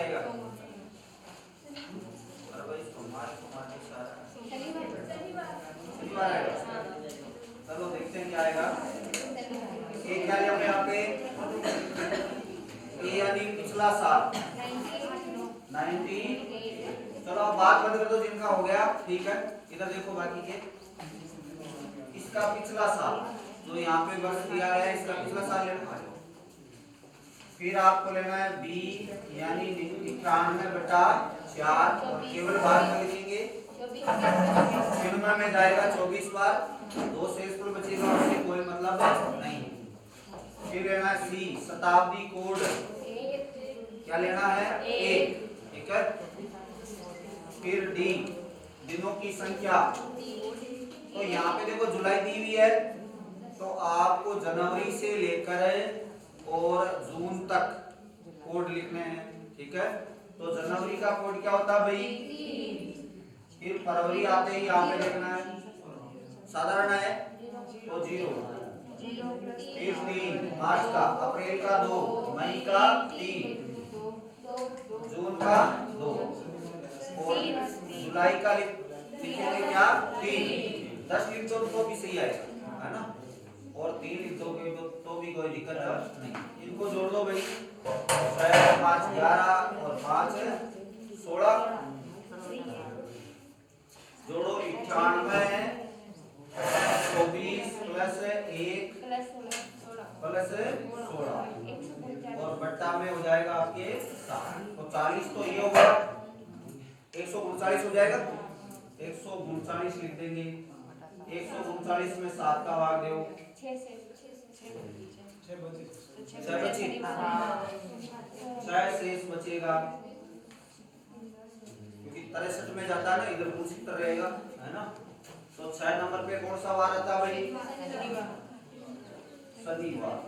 ही आएगा? अरे भाई सोमवार के साथ शनिवार आएगा। चलो देखते हैं क्या आएगा। एक क्या लिया हमने यहाँ पे? ए यानी पिछला साल 90। चलो अब बात बंद कर दो जिनका हो गया, ठीक है। इधर देखो बाकी के, इसका पिछला साल जो यहाँ पे वर्ष दिया है, इसका पिछला साल लेना है। फिर आपको लेना है बी यानी 91/4 और केवल भाग में लिखेंगे। नंबर में जाएगा 24 बार, 2 शेषफल बचेगा, उससे कोई मतलब नहीं। फिर लेना है सी शताब्दी कोड, क्या लेना है? 1, ठीक है। फिर डी दिनों की संख्या, तो यहाँ पे देखो जुलाई दी हुई है, तो आपको जनवरी से लेकर और जून तक कोड लिखने हैं, ठीक है। तो जनवरी का कोड क्या होता है भाई? फिर फरवरी आते ही यहाँ पे लिखना है, साधारण है तो 0। फिर 3 मार्च का, अप्रैल का 2, मई का 3, जून का 2 और जुलाई का लिखेंगे क्या? 3। 10 लिख दो तो भी सही आएगा, है ना। और 3 लिख दोगे तो भी कोई दिक्कत नहीं। इनको जोड़ दो भाई, 6 5 11 और 5 16, जोड़ो 98 24 प्लस 1 प्लस 16 और बट्टा में हो जाएगा आपके 7। तो 40 तो ये होगा, 139 हो जाएगा। 139 लिख देंगे। 139 में 7 का भाग दो, 6 शेष बचेगा, क्योंकि 63 में जाता है ना, इधर 69 रहेगा, है ना। तो 6 नंबर पे कौन सा वार आता भाई? शनिवार।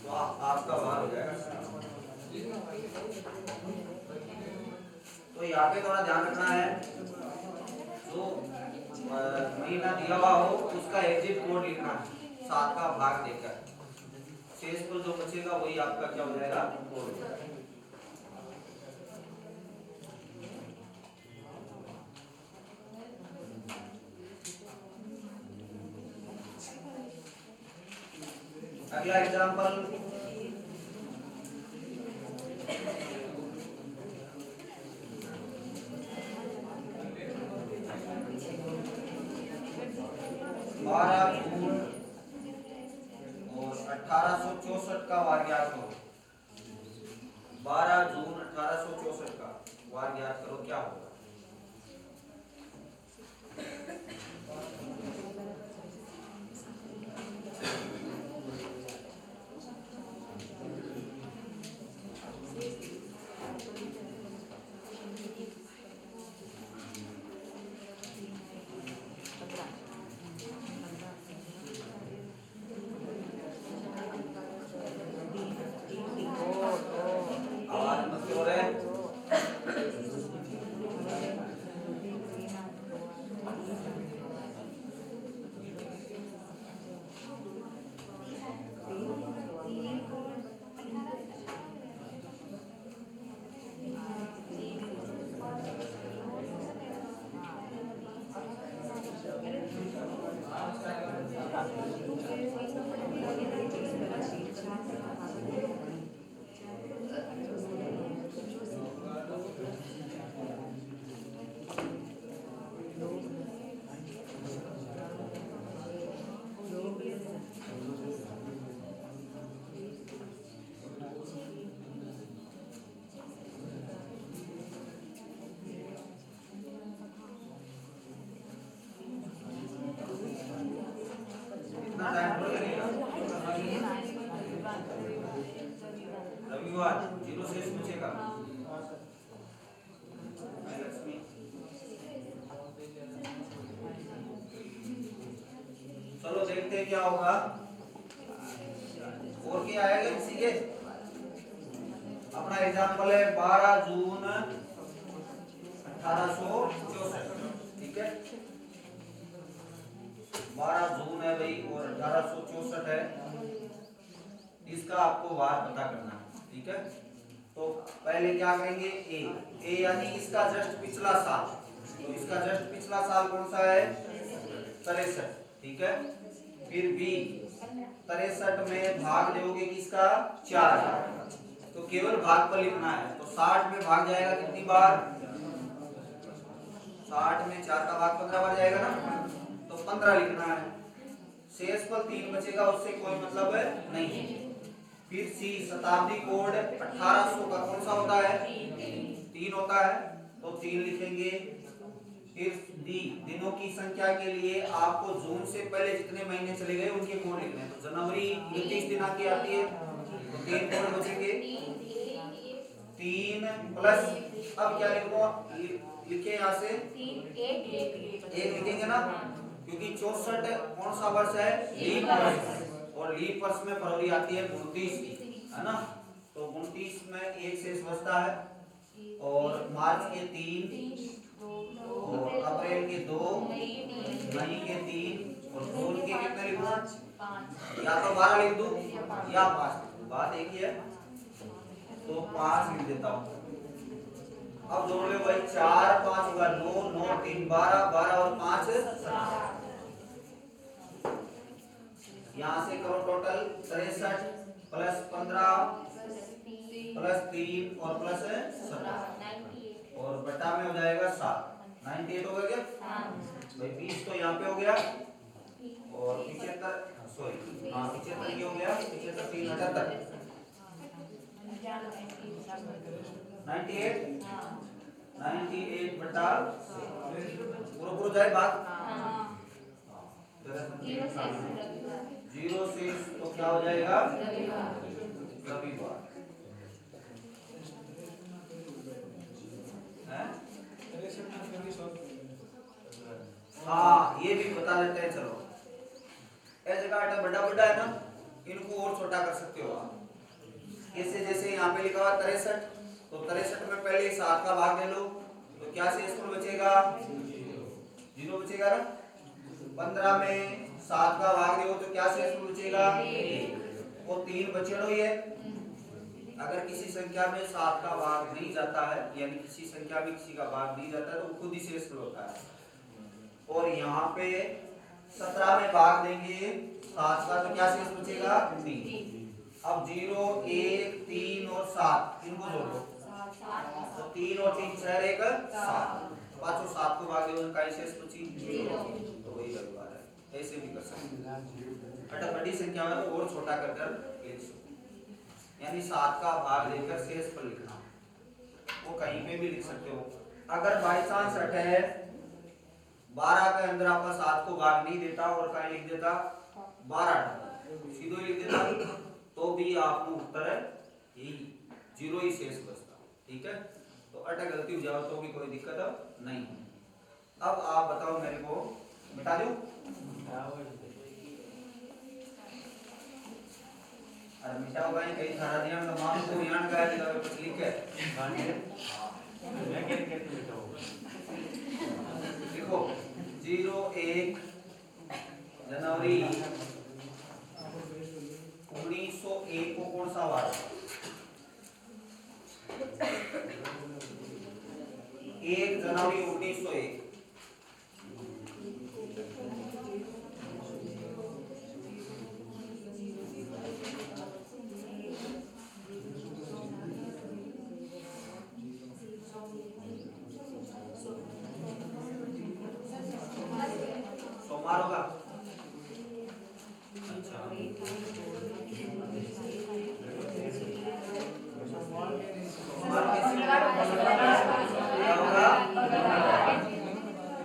तो आपका वार हो जाएगा। तो यहाँ पे थोड़ा ध्यान रखना है, जो महीना दिया हुआ हो उसका एग्जिट कोड लिखना है, 7 का भाग देकर। शेष पर जो बचेगा वही आपका क्या हो जाएगा? कोड हो जाएगा। अगला एग्जांपल, 12 जून और 1864 का वार ज्ञात करो। 12 जून 1864 का वार ज्ञात करो, क्या होगा? रविवार 0 शेष बचेगा। चलो देखते हैं क्या होगा। और क्या आएगा किसी के? अपना एग्जाम्पल है 12 जून 1864, ठीक है। 12 जून है भाई और 1864 है, इसका आपको वार पता करना है, ठीक है। तो पहले क्या करेंगे, ए यानी इसका जस्ट पिछला साल, तो इसका जस्ट पिछला साल कौन सा है, 63, ठीक है। फिर बी 63 में भाग दोगे किसका, 4, तो केवल भाग पर लिखना है। तो 60 में भाग जाएगा कितनी बार, 60 में 4 का भाग 15 बार जाएगा ना, तो 15 लिखना है। शेष पर 3 बचेगा, उससे कोई मतलब नहीं है। फिर सी शताब्दी कोड 1800 का कौन सा होता है, 3 होता है, तो 3 लिखेंगे। फिर डी दिनों की संख्या के लिए आपको जून से पहले जितने महीने चले गए उनके कोड लिखने हैं। तो जनवरी 29 दिनांक की आती है, तो 3 कोड बचेंगे, 3 प्लस, अब क्या लिखे यहाँ से 1 लिखेंगे ना, क्योंकि 64 कौन सा वर्ष है, लीप वर्ष, और लीप वर्ष में फरवरी आती है 29 की, है ना। तो 29 में 1 शेष बचता है, और मार्च के 3, और अप्रैल के 2, मई के 3, और जून के कितने लिखूं, या तो 12 लिख दूं या 5 लिख दूं, बात एक ही है, तो 5 लिख देता हूं। अब जोड़ लो भाई, 4 5 होगा 9, 9 3 12, 12 और 5 17, यहाँ से करो टोटल 63 प्लस 15 प्लस 3 और प्लस 17, और बटा में हो जाएगा 7, 98 हो गया क्या भाई, 20 तो यहाँ पे हो गया, और 75 सॉरी हाँ 75 ये हो गया, 75 3 78, 98 बटा पूरा पूरा जाए बात, जीरो से तो क्या हो जाएगा, रविवार है। हाँ ये भी बता देते हैं, चलो ये जगह आटा बड़ा बड़ा है ना, इनको और छोटा कर सकते हो आप, कैसे, जैसे यहाँ पे लिखा हुआ 63, तो 63 में पहले 7 का भाग ले लो, तो क्या शेष बचेगा, 0 बचेगा ना। 15 में 7 का भाग दो तो क्या शेष बचेगा, 1, और 3 बचे लो। ये अगर किसी संख्या में 7 का भाग नहीं जाता है, यानी किसी संख्या में किसी का भाग नहीं जाता है, तो खुद ही शेष होता है। और यहाँ पे 17 में भाग देंगे 7 का, तो क्या शेष बचेगा, 3। अब 0 1 3 और 7 इनको जोड़ दो, तो 3 और 3 6 1 7, पांचों 7 को भाग दो, का शेष बची 0, तो वही रविवार है। ऐसे भी कर सकते हैं, अटा बड़ी संख्या में तो और छोटा कर कर, यानी 7 का भाग लेकर शेष पर लिखना, वो कहीं पे भी लिख सकते हो। अगर बाई चांस है 12 के अंदर आपका 7 को भाग नहीं देता और कहीं लिख देता 12 सीधो लिख देता, तो भी आपको उत्तर है यही, 0 ही शेष बचता, ठीक है। तो अटा गलती हो जाओ तो भी कोई दिक्कत नहीं। अब आप बताओ मेरे को, मिटा दूं, अरे मिटाओ भाई, कई सारा दिया तो मां को याद का है, तो कुछ लिख है मैं क्या मिटाओ, देखो 0 1 जनवरी 1901 को कौन सा वार, 1 जनवरी 1901, सोमवार होगा। अच्छा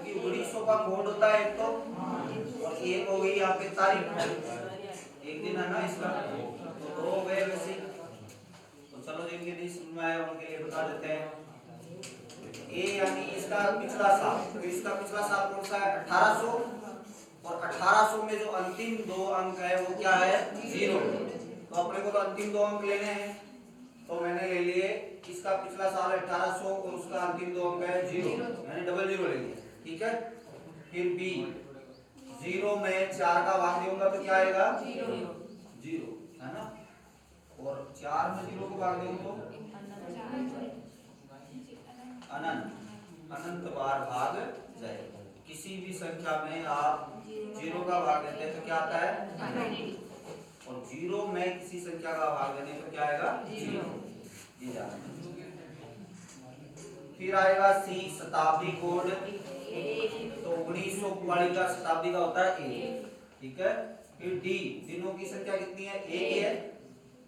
क्योंकि 1900 का कोड होता है एक, तो और एक हो गई यहाँ पे तारीख, एक दिन है ना इसका, तो 2 हो गए वैसे। तो चलो जिनके नहीं समझ में आया उनके लिए बता देते हैं। ए यानी इसका पिछला साल, तो इसका पिछला साल कौन सा है, 1800, और 1800 में जो अंतिम 2 अंक है वो क्या है, 0, तो अपने को तो अंतिम 2 अंक लेने हैं, तो मैंने ले लिए इसका पिछला साल 1800 और उसका अंतिम 2 अंक है 0, मैंने डबल 0 ले लिया, ठीक है। फिर बी 0 में 4 का भाग दूंगा तो क्या आएगा, 0 है ना, और 4 में 0 को भाग दूंगा तो संख्या में आप 0 का भाग देते हैं तो क्या आता है, और 0 में किसी संख्या का भाग देने तो क्या आएगा, 0। फिर आएगा सी शताब्दी कोड, तो 1941 का शताब्दी का होता है 1, ठीक है। फिर डी दिनों की संख्या कितनी है, 1 ही है,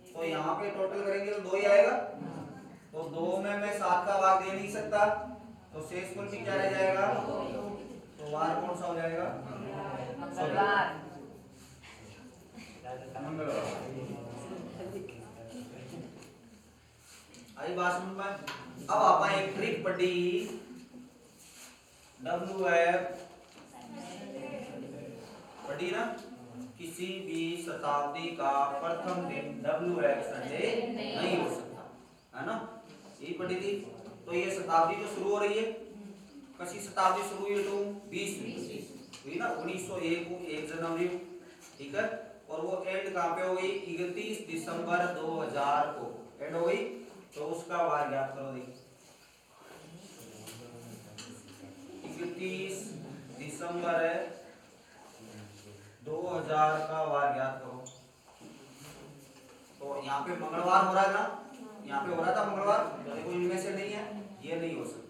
तो यहाँ पे टोटल करेंगे तो 2 ही आएगा, तो 2 में मैं 7 का भाग दे नहीं सकता, तो शेषफल भी क्या रह जाएगा, तो वार कौन सा हो जाएगा, मंगलवार। आई बात समझ में। अब आप एक ट्रिक पढ़ी, WF पढ़ी ना, किसी भी शताब्दी का प्रथम दिन WF संडे नहीं हो सकता, है ना, यही पढ़ी थी। तो ये शताब्दी जो शुरू हो रही है, कसी शताब्दी शुरू हुई तो 20 हुई ना, 1901 को 1 जनवरी, ठीक है, और वो एंड कहाँ पे हो गई, 31 दिसंबर 2000 को एंड हो गई, तो उसका वार याद करो, देखिए 31 दिसंबर 2000 का वार याद करो। तो यहाँ पे मंगलवार हो रहा है ना, यहाँ पे हो रहा था मंगलवार, देखो इनमें से नहीं है, ये नहीं हो सकते।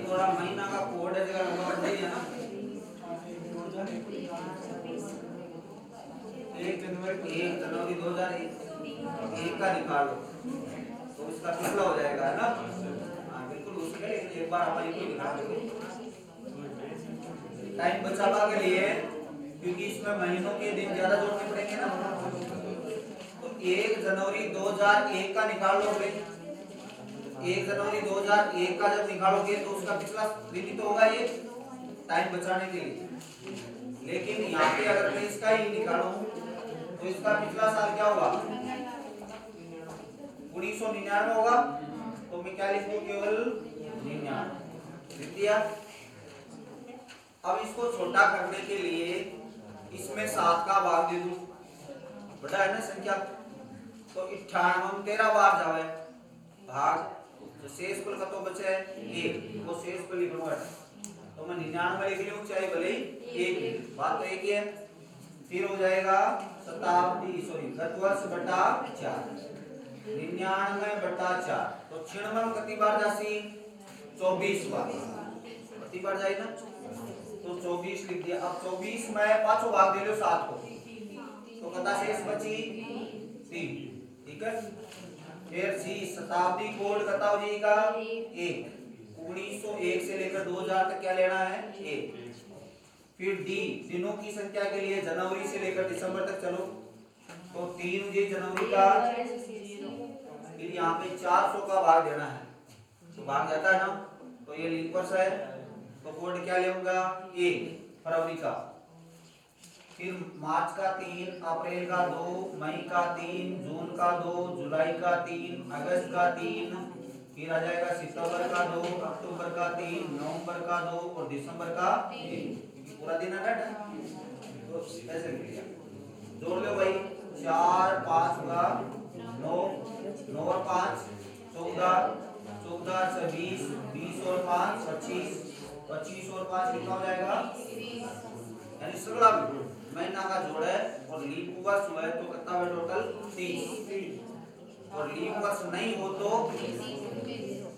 थोड़ा महीना का कोड है, जगह नंबर नहीं है ना, 1 जनवरी 2001 का निकालो तो इसका कितना हो जाएगा, है ना, हाँ बिल्कुल उसके लिए एक बार हमारी को निकाल दो, टाइम बचावा के लिए, क्योंकि इसमें महीनों के दिन ज्यादा जोड़ने पड़ेंगे ना, तो 1 जनवरी 2001 का निकाल लो। 1 जनवरी 2001 का जब निकालोगे तो उसका पिछला दिन ही तो होगा ये, टाइम बचाने के लिए। लेकिन यहाँ पे अगर मैं इसका ही निकालूं तो इसका पिछला साल क्या होगा, 1999 होगा, तो मैं क्या लिखूं, केवल 99 लिख दिया। अब इसको छोटा करने के लिए इसमें 7 का भाग दे दूं, बड़ा है ना संख्या, तो 98 13 बार जावे भाग, तो शेषफल का तो बचे 1, वो शेषफल लिखूंगा, तो मैं 99 लिख लूं चाहे भले ही 1, बात तो एक ही है। फिर हो जाएगा गत वर्ष बटा 4, 99 बटा 4, तो क्षणमल कितनी बार जासी, 24 बार, कितनी बार जाए ना, तो 24 लिख दिया। अब 24 में पांचों भाग दे लो 7 को, तो कता शेष बची 3, ठीक है। फिर सी शताब्दी कोड कता हो जाएगा 1, 1901 से लेकर 2000 तक क्या लेना है 1। फिर डी दिनों की संख्या के लिए जनवरी से लेकर दिसंबर तक चलो, तो 3 जनवरी का, फिर यहाँ पे 400 का भाग देना है, तो भाग जाता है ना, तो ये लीप वर्ष है, तो कोड क्या लेऊंगा 1 फरवरी का। फिर मार्च का 3, अप्रैल का 2, मई का 3, जून का 2, जुलाई का 3, अगस्त का 3, फिर आ जाएगा सितंबर का 2, अक्टूबर का 3, नवंबर का 2 और दिसंबर का 3, क्योंकि पूरा दिन है ना। तो ऐसे लिया जोड़ लो भाई, 4 5 का 9, 9 और 5 14, 14 26, 20 और 5 25, 25 और 5 कितना हो जाएगा, यानी सगला महीना का जोड़ है और लीप वर्ष हुआ है तो कितना है टोटल 30, और लीप वर्ष नहीं हो तो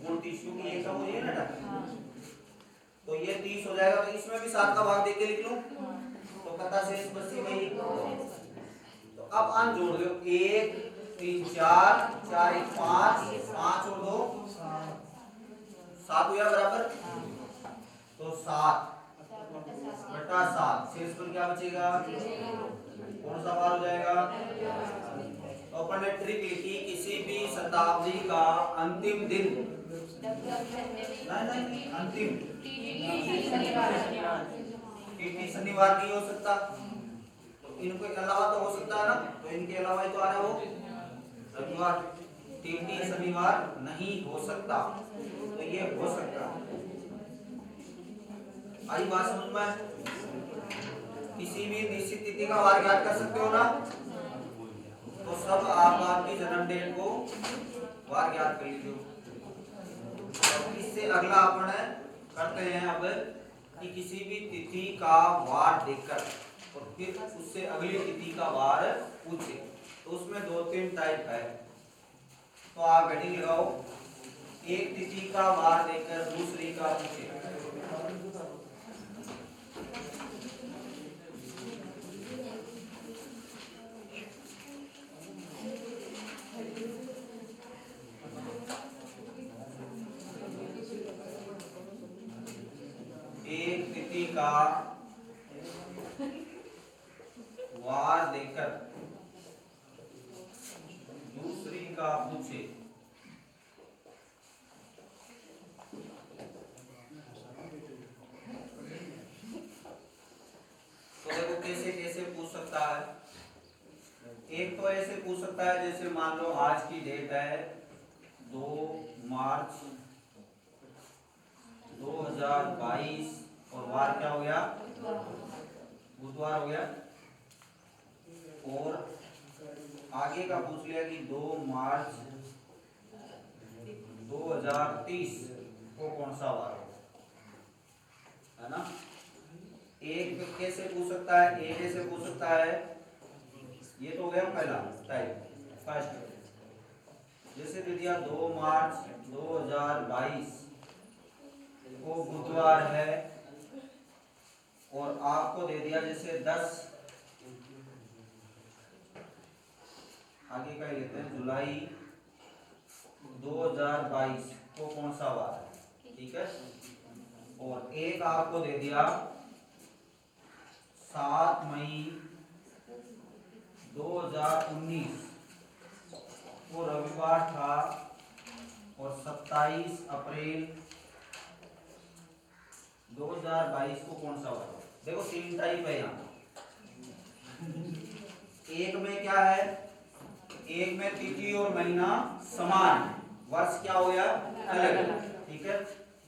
29, क्योंकि ये कम हो जाएगा ना, तो ये 30 हो जाएगा। तो इसमें भी 7 का भाग देके लिख लूं तो कितना शेष बची भाई। तो अब आन जोड़ लो, 1 3 4 4 1 5 5 और 2 7 हुआ बराबर, तो 7 बटा 7 शेष पर क्या बचेगा, कौन सा बार हो जाएगा। तो अपन ने ट्रिक लिखी, किसी भी शताब्दी का अंतिम दिन, नहीं अंतिम टीटी शनिवार नहीं हो सकता, तो इनके अलावा तो हो सकता है ना, तो इनके अलावा ही तो आ रहा है वो रविवार, टीटी शनिवार नहीं हो सकता, तो ये हो सकता है। आई बात समझ में, किसी भी निश्चित तिथि का वार ज्ञात कर सकते हो ना, तो सब आप आपकी जन्म डेट को वार ज्ञात कर लीजिए। और इससे अगला अपन करते हैं अब कि किसी भी तिथि का वार देखकर और फिर उससे अगली तिथि का वार पूछे, तो उसमें 2-3 टाइप है। तो आप हेडिंग लगाओ, एक तिथि का वार देखकर दूसरी का पूछे। एक तिथि का वार देकर दूसरी का पूछे। तो देखो कैसे कैसे पूछ सकता है। एक तो ऐसे पूछ सकता है, जैसे मान लो आज की डेट है 2 मार्च 2022 और वार क्या हो गया, बुधवार हो गया, और आगे का पूछ लिया कि 2 मार्च 2030 को कौन सा वार है ना। एक कैसे पूछ सकता है, एक ऐसे पूछ सकता है, ये तो हो गया पहला टाइप फर्स्ट। जैसे दे दिया 2 मार्च 2022 को बुधवार है, और आपको दे दिया जैसे 10 आगे का लेते हैं जुलाई 2022 को कौन सा वार है, ठीक है। और एक आपको दे दिया 7 मई 2019 को रविवार था, और 27 अप्रैल 2022 को कौन सा वार। देखो 3 टाइप है यहाँ। एक में क्या है, एक में तिथि और महीना समान, वर्ष क्या हो गया अलग, ठीक है।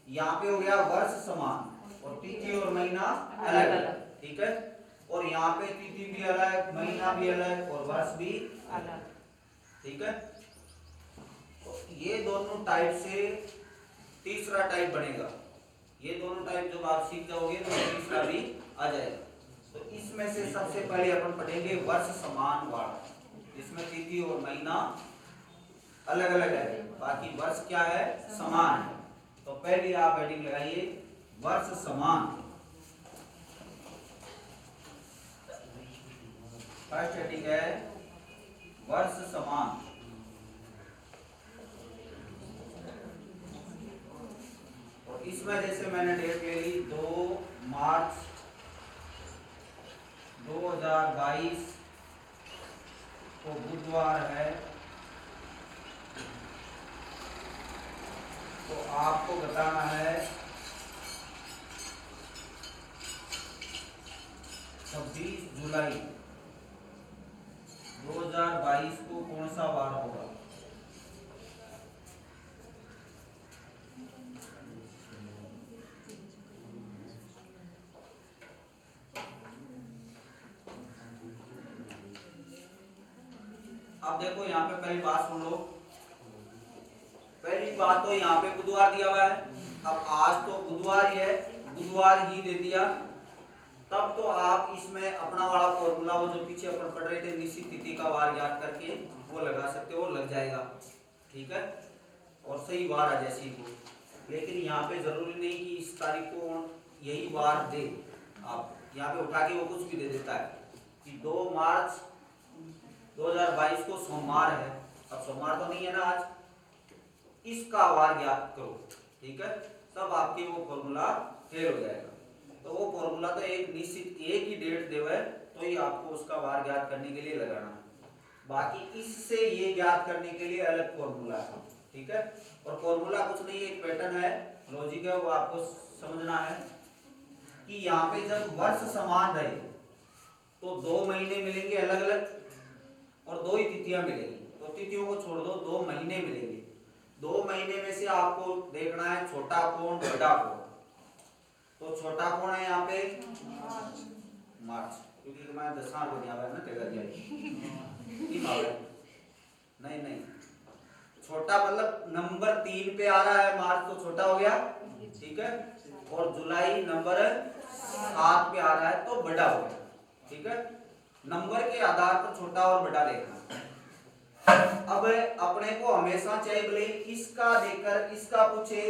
यहाँ पे हो गया वर्ष समान और तिथि और महीना अलग, ठीक है। और यहाँ पे तिथि भी अलग, महीना भी अलग और वर्ष भी अलग, ठीक है। तो ये दोनों टाइप से तीसरा टाइप बनेगा। ये दोनों टाइप जब आप सीख जाओगे तो तीसरा भी आ जाएगा। तो इसमें से सबसे पहले अपन पढ़ेंगे वर्ष समान वार। इसमें तिथि और महीना अलग अलग है, बाकी वर्ष क्या है समान है। तो पहले आप हेडिंग लगाइए वर्ष समान। फर्स्ट हेडिंग है वर्ष समान। और इसमें जैसे मैंने डेट ले ली 2 मार्च 2022 को बुधवार है, तो आपको बताना है 20 जुलाई 2022 को कौन सा वार होगा? अब देखो यहाँ पे पहली बात सुन लो। पहली बात तो यहाँ पे बुधवार दिया हुआ है। अब आज तो बुधवार ही है, बुधवार ही दे दिया, तब तो आप इसमें अपना वाला फॉर्मूला वो जो पीछे अपन पढ़ रहे थे निश्चित तिथि का वार याद करके वो लगा सकते हो, लग जाएगा। ठीक है, और सही वार आ जैसी को। लेकिन यहाँ पे जरूरी नहीं कि इस तारीख को यही वार दे, आप यहाँ पे उठा के वो कुछ भी दे देता है कि 2 मार्च 2022 को सोमवार है। अब सोमवार तो नहीं है ना आज, इसका वार याद करो। ठीक है, तब आपके वो फॉर्मूला फेल हो जाएगा। तो वो फॉर्मूला तो एक निश्चित एक ही डेट देवे तो ही आपको उसका वार याद करने के लिए लगाना है। बाकी इससे ये याद करने के लिए अलग फॉर्मूला है। ठीक है, और फॉर्मूला कुछ नहीं, एक पैटर्न है, लॉजिक है, वो आपको समझना है कि यहाँ पे जब वर्ष समान रहे तो 2 महीने मिलेंगे अलग अलग और 2 ही तिथियां मिलेंगी। तो तिथियों को छोड़ दो, 2 महीने मिलेंगे। 2 महीने में से आपको देखना है छोटा कोण बड़ा कोण। तो छोटा कोण है यहाँ पे मार्च, क्योंकि मैं 10 को दिया है ना तेरा दिया नहीं नहीं, छोटा मतलब नंबर 3 पे आ रहा है, मार्च तो छोटा हो गया। ठीक है, और जुलाई नंबर 7 पे आ रहा है तो बड़ा हो गया। ठीक है, नंबर के आधार पर छोटा और बड़ा देखना। अब अपने को हमेशा चाहे भले इसका देकर इसका पूछे,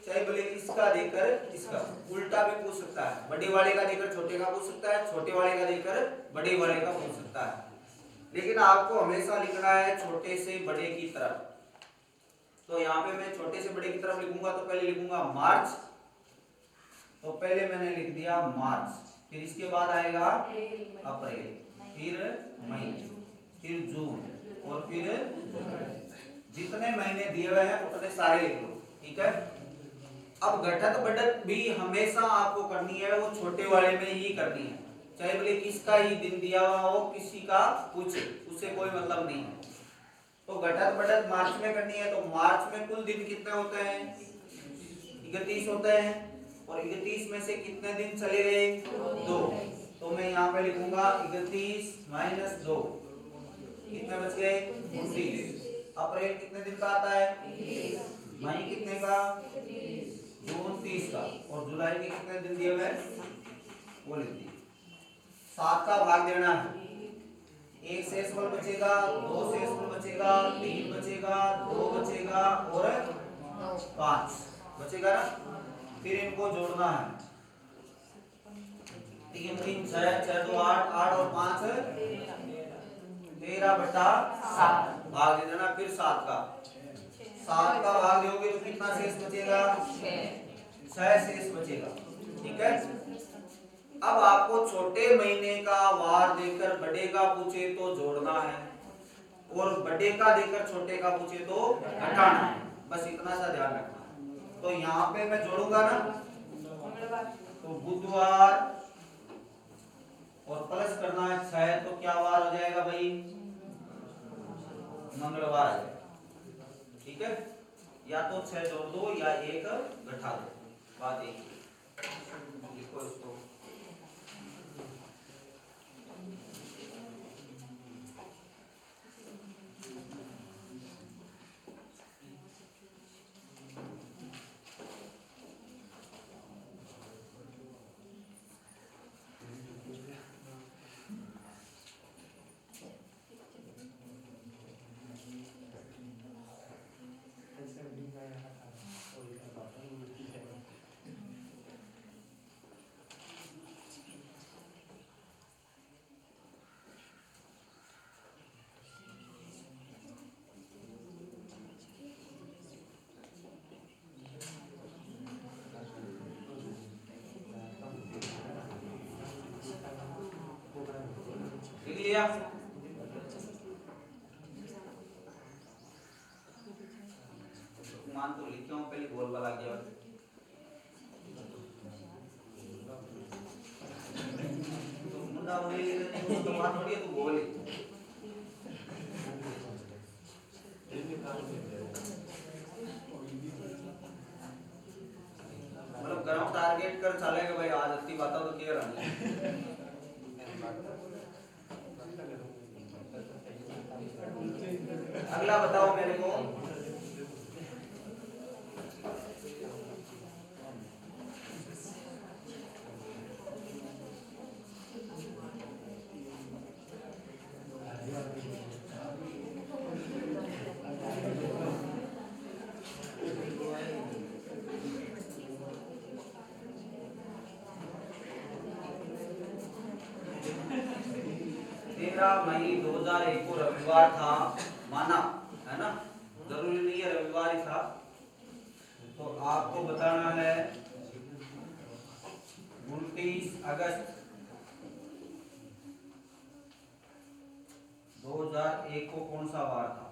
चाहे भले इसका देकर इसका, उल्टा भी पूछ सकता है। बड़े वाले का देकर छोटे का पूछ सकता है, छोटे वाले का देकर बड़े वाले का पूछ सकता है। लेकिन आपको हमेशा लिखना है छोटे से बड़े की तरफ। तो यहाँ पे मैं छोटे से बड़े की तरफ लिखूंगा तो पहले लिखूंगा मार्च, तो पहले मैंने लिख दिया मार्च, फिर इसके बाद आएगा अप्रैल, फिर मई, फिर जून, और फिर जितने महीने दिए हुए हैं उतने सारे लिख लो। ठीक है, अब घटत बढ़त भी हमेशा आपको करनी है, वो छोटे वाले में ही करनी है, चाहे बोले किसका ही दिन दिया हुआ हो, किसी का कुछ, उससे कोई मतलब नहीं है। तो घटत बढ़त मार्च में करनी है, तो मार्च में कुल दिन कितने होते हैं? 31 होते हैं, और 31 में से कितने दिन चले गए? 2। तो मैं यहाँ पे लिखूंगा 31 - 2, कितने बच गए? 29। अप्रैल कितने दिन का आता है? मई कितने का? जून 30 का, और जुलाई के कितने दिन दिए हुए? वो लिख दिए। 7 का भाग देना है, 1 शेषफल बचेगा, 2 शेषफल बचेगा, 3 बचेगा, 2 बचेगा और 5 बचेगा ना। फिर इनको जोड़ना है, 3 3 6 6 2 8 8 और 5 13/7 भाग दे देना। फिर 7 का भाग दोगे तो कितना शेष बचेगा? 6 शेष बचेगा। ठीक है, अब आपको छोटे महीने का वार देकर बड़े का पूछे तो जोड़ना है, और बड़े का देकर छोटे का पूछे तो घटाना है। बस इतना सा ध्यान रखना। तो यहाँ पे मैं जोड़ूंगा ना, तो बुधवार और प्लस करना है 6, तो क्या वार हो जाएगा भाई? मंगलवार आ जाएगा। ठीक है, या तो 6 जोड़ दो या 1 घटा दो, बात एक ही। लिखो इसको। लिया मान तो लिखे हूं, पहले बोल वाला गया तो बंदा वही नहीं तो बात थोड़ी है, तू बोल मतलब ग्राउंड टारगेट कर चलेगा भाई, आज अच्छी बात तो क्लियर है। अगला बताओ मेरे को, मई 2001 को रविवार था माना, है ना, जरूरी नहीं है रविवार ही था। तो आपको बताना है 29 अगस्त 2001 को कौन सा वार था।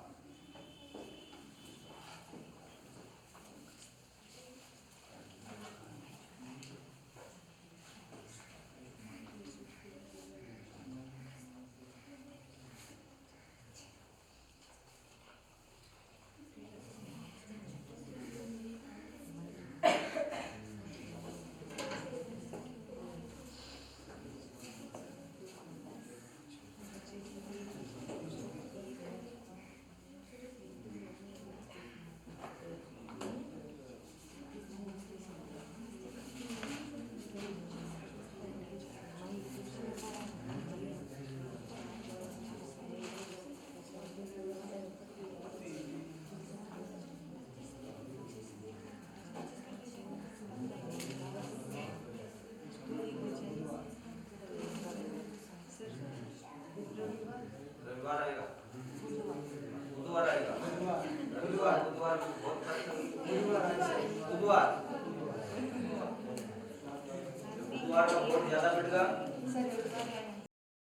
रविवार आएगा, बुधवार आएगा, रविवार बुधवार बुधवार बुधवार का बहुत ज्यादा बढ़ेगा।